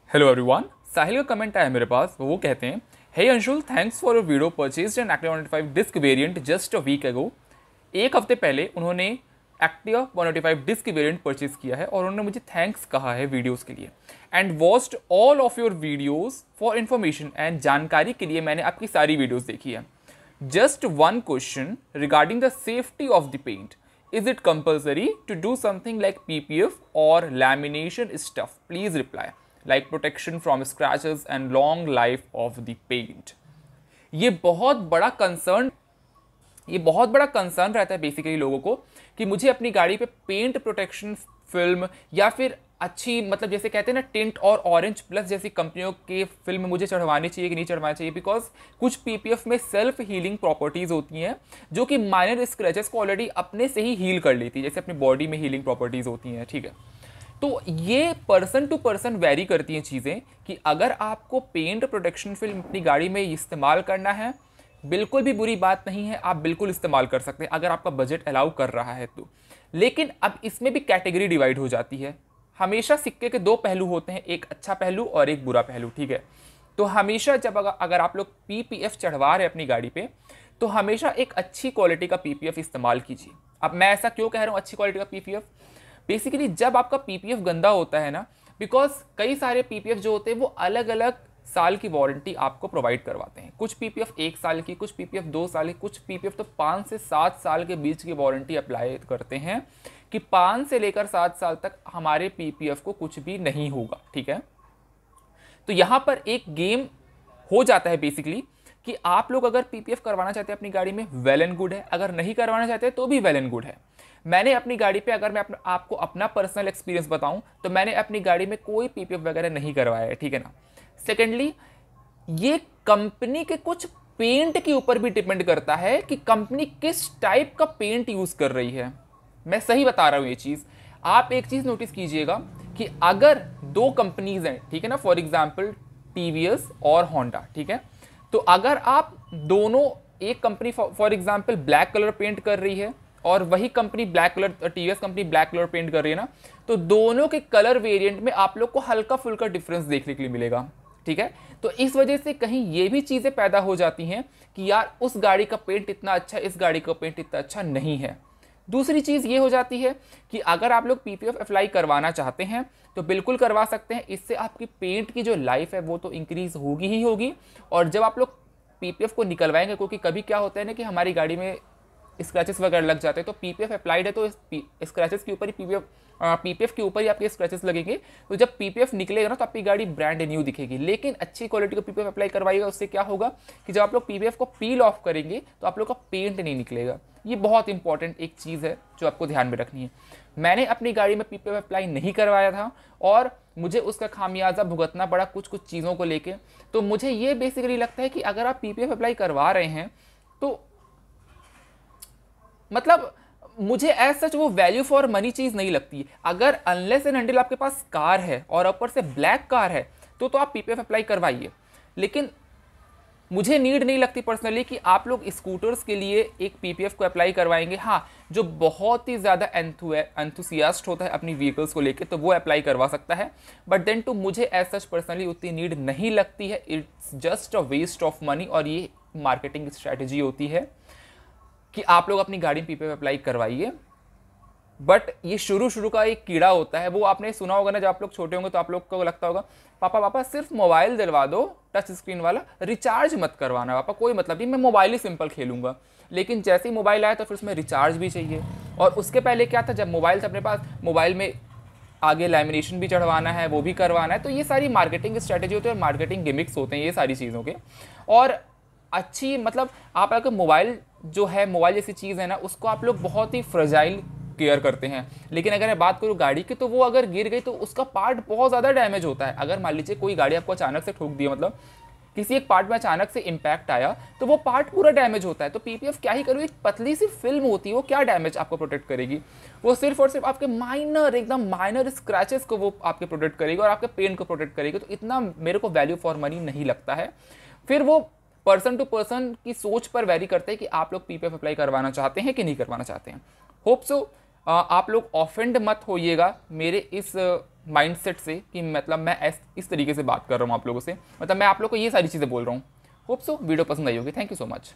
Hello everyone, साहिल का comment आया मेरे पास। वो कहते हैं, hey Anshul, thanks for your video, purchased an Activa 125 disc variant just a week ago. एक हफ्ते पहले उन्होंने एक्टिवा 125 डिस्क वेरिएंट परचेज किया है और उन्होंने मुझे थैंक्स कहा है वीडियोस के लिए। And watched all of your videos for information, and जानकारी के लिए मैंने आपकी सारी वीडियोस देखी है। Just one question regarding the safety of the paint, is it compulsory to do something like PPF or lamination stuff? Please reply. Like protection from scratches and long life of the paint. ये बहुत बड़ा concern रहता है basically लोगों को कि मुझे अपनी गाड़ी पे पेंट प्रोटेक्शन फिल्म या फिर अच्छी, मतलब जैसे कहते हैं ना, टिंट और ऑरेंज प्लस जैसी कंपनियों के फिल्म मुझे चढ़वानी चाहिए कि नहीं चढ़वानी चाहिए। बिकॉज कुछ पीपीएफ में सेल्फ हीलिंग प्रॉपर्टीज होती हैं जो कि माइनर स्क्रैचेस को ऑलरेडी अपने से ही हील कर लेती है, जैसे अपनी बॉडी में हीलिंग प्रॉपर्टीज होती हैं। ठीक है, तो ये पर्सन टू पर्सन वेरी करती हैं चीज़ें कि अगर आपको पेंट प्रोटेक्शन फिल्म अपनी गाड़ी में इस्तेमाल करना है, बिल्कुल भी बुरी बात नहीं है, आप बिल्कुल इस्तेमाल कर सकते हैं अगर आपका बजट अलाउ कर रहा है तो। लेकिन अब इसमें भी कैटेगरी डिवाइड हो जाती है। हमेशा सिक्के के दो पहलू होते हैं, एक अच्छा पहलू और एक बुरा पहलू। ठीक है, तो हमेशा जब अगर आप लोग पीपीएफ चढ़वा रहे हैं अपनी गाड़ी पे, तो हमेशा एक अच्छी क्वालिटी का पीपीएफ इस्तेमाल कीजिए। अब मैं ऐसा क्यों कह रहा हूँ अच्छी क्वालिटी का पीपीएफ? बेसिकली जब आपका पीपीएफ गंदा होता है ना, बिकॉज कई सारे पीपीएफ जो होते हैं वो अलग अलग साल की वारंटी आपको प्रोवाइड करवाते हैं। कुछ पीपीएफ 1 साल की, कुछ पीपीएफ 2 साल की, कुछ पीपीएफ तो 5 से 7 साल के बीच की वारंटी अप्लाई करते हैं कि 5 से लेकर 7 साल तक हमारे पीपीएफ को कुछ भी नहीं होगा। ठीक है, तो यहां पर एक गेम हो जाता है बेसिकली कि आप लोग अगर पीपीएफ करवाना चाहते हैं अपनी गाड़ी में, वेल एंड गुड है। अगर नहीं करवाना चाहते तो भी वेल एंड गुड है। मैंने अपनी गाड़ी पे, अगर मैं आपको अपना पर्सनल एक्सपीरियंस बताऊं, तो मैंने अपनी गाड़ी में कोई पीपीएफ वगैरह नहीं करवाया है। ठीक है ना। सेकेंडली, ये कंपनी के कुछ पेंट के ऊपर भी डिपेंड करता है कि कंपनी किस टाइप का पेंट यूज कर रही है। मैं सही बता रहा हूं ये चीज। आप एक चीज नोटिस कीजिएगा कि अगर दो कंपनीज हैं, ठीक है ना, फॉर एग्जाम्पल टीवीएस और होंडा, ठीक है, तो अगर आप दोनों, एक company for example black colour paint कर रही है और वही company black colour, TVS company black colour paint कर रही है ना, तो दोनों के कलर वेरिएंट में आप लोग को हल्का फुल्का डिफरेंस देखने के लिए मिलेगा। ठीक है, तो इस वजह से कहीं ये भी चीजें पैदा हो जाती हैं कि यार उस गाड़ी का पेंट इतना अच्छा, इस गाड़ी का पेंट इतना अच्छा नहीं है। दूसरी चीज ये हो जाती है कि अगर आप लोग पीपीएफ अप्लाई करवाना चाहते हैं तो बिल्कुल करवा सकते हैं। इससे आपकी पेंट की जो लाइफ है वो तो इंक्रीज होगी ही होगी। और जब आप लोग पीपीएफ को निकलवाएंगे, क्योंकि कभी क्या होता है ना कि हमारी गाड़ी में स्क्रैचेस वगैरह लग जाते हैं, तो पीपीएफ अप्लाइड है तो स्क्रैचेस के ऊपर ही पीपीएफ के ऊपर ही आपके स्क्रैचेस लगेंगे। तो जब पीपीएफ निकलेगा ना तो आपकी गाड़ी ब्रांड न्यू दिखेगी। लेकिन अच्छी क्वालिटी का पीपीएफ अप्लाई करवाइएगा, उससे क्या होगा कि जब आप लोग पीपीएफ को पील ऑफ करेंगे तो आप लोग का पेंट नहीं निकलेगा। ये बहुत इंपॉर्टेंट एक चीज़ है जो आपको ध्यान में रखनी है। मैंने अपनी गाड़ी में पीपीएफ अप्लाई नहीं करवाया था और मुझे उसका खामियाजा भुगतना पड़ा कुछ चीज़ों को लेके। तो मुझे ये बेसिकली लगता है कि अगर आप पीपीएफ अप्लाई करवा रहे हैं तो मतलब मुझे एज सच वो वैल्यू फॉर मनी चीज नहीं लगती है। अगर अनलेस एंड अनटिल आपके पास कार है और ऊपर से ब्लैक कार है तो आप पीपीएफ अप्लाई करवाइए। लेकिन मुझे नीड नहीं लगती पर्सनली कि आप लोग स्कूटर्स के लिए एक पीपीएफ को अप्लाई करवाएंगे। हाँ, जो बहुत ही ज़्यादा एंथुसियास्ट होता है अपनी व्हीकल्स को लेके तो वो अप्लाई करवा सकता है। बट देन टू मुझे एज सच पर्सनली उतनी नीड नहीं लगती है। It's just a waste of money और ये मार्केटिंग स्ट्रैटेजी होती है कि आप लोग अपनी गाड़ी में पीपीएफ अप्लाई करवाइए। बट ये शुरू का एक कीड़ा होता है, वो आपने सुना होगा ना, जब आप लोग छोटे होंगे तो आप लोग को लगता होगा पापा सिर्फ मोबाइल दिलवा दो टच स्क्रीन वाला, रिचार्ज मत करवाना पापा, कोई मतलब नहीं, मैं मोबाइल ही सिंपल खेलूंगा। लेकिन जैसे ही मोबाइल आया तो फिर उसमें रिचार्ज भी चाहिए। और उसके पहले क्या था, जब मोबाइल था अपने पास, मोबाइल में आगे लैमिनेशन भी चढ़वाना है, वो भी करवाना है। तो ये सारी मार्केटिंग स्ट्रैटेजी होती है और मार्केटिंग गिमिक्स होते हैं ये सारी चीज़ों के। और अच्छी, मतलब आप अगर मोबाइल जो है, मोबाइल जैसी चीज़ है ना, उसको आप लोग बहुत ही फ्रेजाइल केयर करते हैं। लेकिन अगर मैं बात करूँ गाड़ी की, तो वो अगर गिर गई तो उसका पार्ट बहुत ज़्यादा डैमेज होता है। अगर मान लीजिए कोई गाड़ी आपको अचानक से ठोक दी, मतलब किसी एक पार्ट में अचानक से इम्पैक्ट आया, तो वो पार्ट पूरा डैमेज होता है। तो पीपीएफ क्या ही करो, एक पतली सी फिल्म होती है, वो क्या डैमेज आपको प्रोटेक्ट करेगी? वो सिर्फ और सिर्फ आपके माइनर, एकदम माइनर स्क्रैचेस को वो आपके प्रोटेक्ट करेगी और आपके पेन को प्रोटेक्ट करेगी। तो इतना मेरे को वैल्यू फॉर मनी नहीं लगता है। फिर वो पर्सन टू पर्सन की सोच पर वेरी करते हैं कि आप लोग पीपीएफ अप्लाई करवाना चाहते हैं कि नहीं करवाना चाहते हैं। होप सो आप लोग ऑफेंड मत होइएगा मेरे इस माइंडसेट से कि मतलब मैं इस तरीके से बात कर रहा हूँ आप लोगों से, मतलब मैं आप लोग को ये सारी चीज़ें बोल रहा हूँ। होप सो वीडियो पसंद आई होगी। Thank you so much.